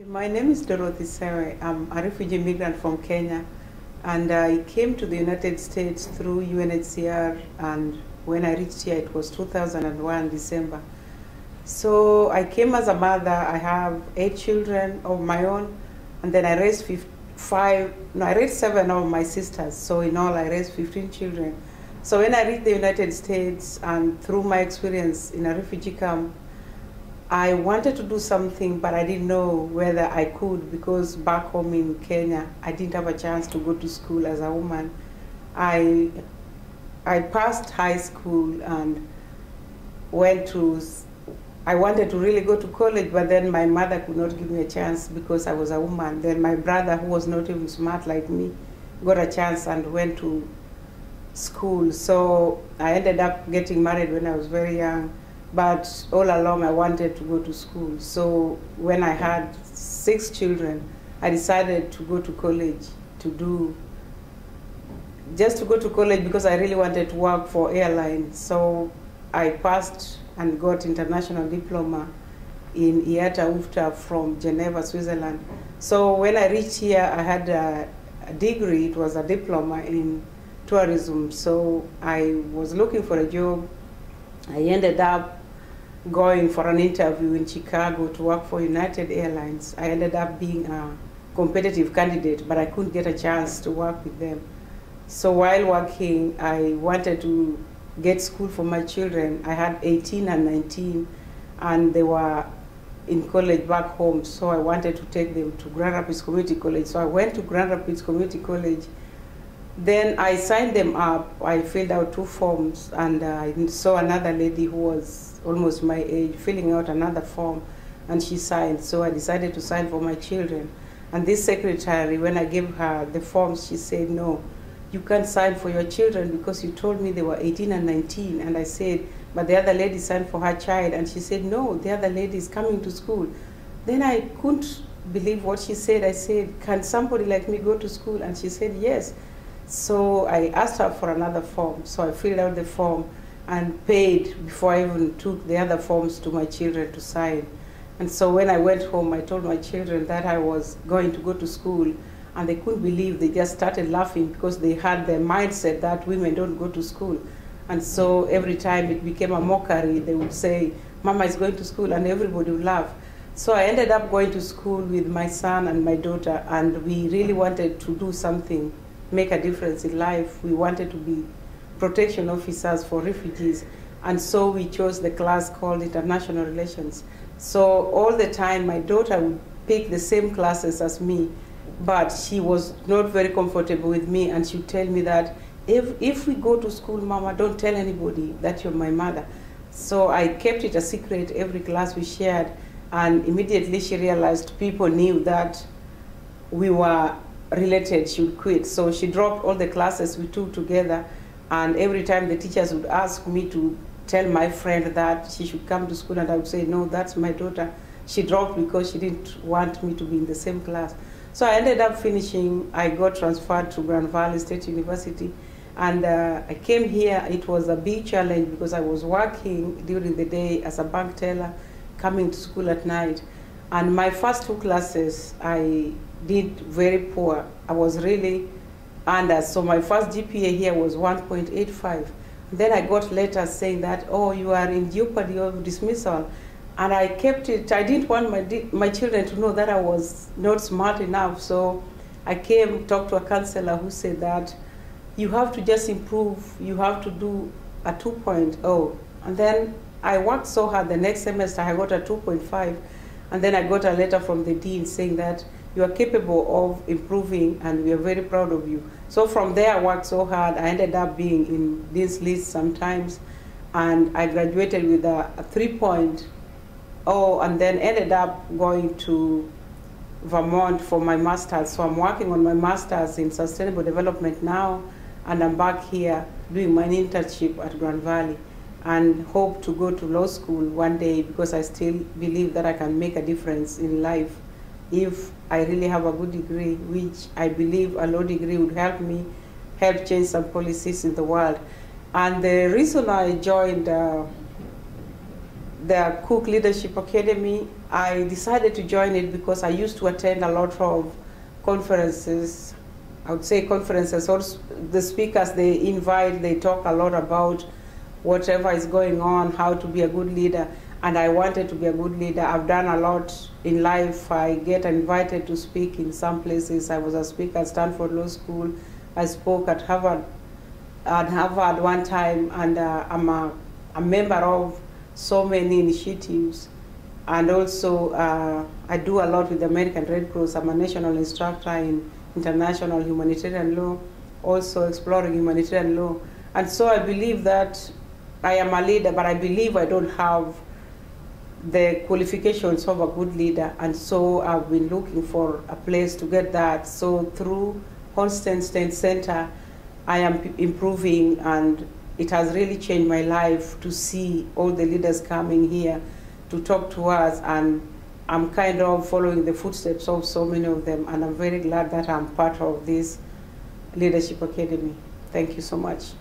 My name is Dorothy Sewe. I'm a refugee migrant from Kenya, and I came to the United States through UNHCR, and when I reached here it was 2001 December. So I came as a mother. I have 8 children of my own, and then I raised I raised 7 of my sisters. So in all I raised 15 children. So when I reached the United States, and through my experience in a refugee camp, I wanted to do something, but I didn't know whether I could, because back home in Kenya, I didn't have a chance to go to school as a woman. I passed high school and I wanted to really go to college, but then my mother could not give me a chance because I was a woman. Then my brother, who was not even smart like me, got a chance and went to school. So I ended up getting married when I was very young. But all along I wanted to go to school. So when I had 6 children, I decided to go to college just to go to college because I really wanted to work for airlines. So I passed and got international diploma in IATA UFTA from Geneva, Switzerland. So when I reached here, I had a degree. It was a diploma in tourism. So I was looking for a job. I ended up going for an interview in Chicago to work for United Airlines. I ended up being a competitive candidate, but I couldn't get a chance to work with them. So while working, I wanted to get school for my children. I had 18 and 19, and they were in college back home, so I wanted to take them to Grand Rapids Community College. So I went to Grand Rapids Community College. Then I signed them up. I filled out 2 forms, and I saw another lady who was almost my age filling out another form, and she signed. So I decided to sign for my children. And this secretary, when I gave her the forms, she said, "No, you can't sign for your children because you told me they were 18 and 19. And I said, "But the other lady signed for her child." And she said, "No, the other lady is coming to school." Then I couldn't believe what she said. I said, "Can somebody like me go to school?" And she said, "Yes." So I asked her for another form. So I filled out the form and paid before I even took the other forms to my children to sign. And so when I went home, I told my children that I was going to go to school, and they couldn't believe. They just started laughing because they had the mindset that women don't go to school. And so every time it became a mockery, they would say, "Mama is going to school," and everybody would laugh. So I ended up going to school with my son and my daughter, and we really wanted to do something, make a difference in life. We wanted to be protection officers for refugees, and so we chose the class called International Relations. So all the time my daughter would pick the same classes as me, but she was not very comfortable with me, and she would tell me that if we go to school, Mama, don't tell anybody that you're my mother. So I kept it a secret every class we shared, and immediately she realized people knew that we were related, she would quit. So she dropped all the classes we took together, and every time the teachers would ask me to tell my friend that she should come to school, and I would say, "No, that's my daughter." She dropped because she didn't want me to be in the same class. So I ended up finishing. I got transferred to Grand Valley State University, and I came here. It was a big challenge because I was working during the day as a bank teller, coming to school at night. And my first 2 classes, I did very poor. I was really under. So my first GPA here was 1.85. Then I got letters saying that, "Oh, you are in jeopardy of dismissal." And I kept it. I didn't want my children to know that I was not smart enough. So I came, talked to a counselor who said that you have to just improve. You have to do a 2.0. And then I worked so hard. The next semester I got a 2.5. And then I got a letter from the dean saying that you are capable of improving, and we are very proud of you. So from there, I worked so hard. I ended up being in this list sometimes, and I graduated with a 3.0, and then ended up going to Vermont for my master's. So I'm working on my master's in sustainable development now, and I'm back here doing my internship at Grand Valley, and hope to go to law school one day because I still believe that I can make a difference in life if I really have a good degree, which I believe a law degree would help me help change some policies in the world. And the reason I joined the Cook Leadership Academy, I decided to join it because I used to attend a lot of conferences. I would say conferences, or the speakers they invite, they talk a lot about whatever is going on, how to be a good leader, and I wanted to be a good leader. I've done a lot in life. I get invited to speak in some places. I was a speaker at Stanford Law School. I spoke at Harvard one time, and I'm a member of so many initiatives. And also, I do a lot with the American Red Cross. I'm a national instructor in international humanitarian law, also exploring humanitarian law. And so I believe that I am a leader, but I believe I don't have the qualifications of a good leader. And so I've been looking for a place to get that. So through Hauenstein Center, I am improving, and it has really changed my life to see all the leaders coming here to talk to us, and I'm kind of following the footsteps of so many of them, and I'm very glad that I'm part of this Leadership Academy. Thank you so much.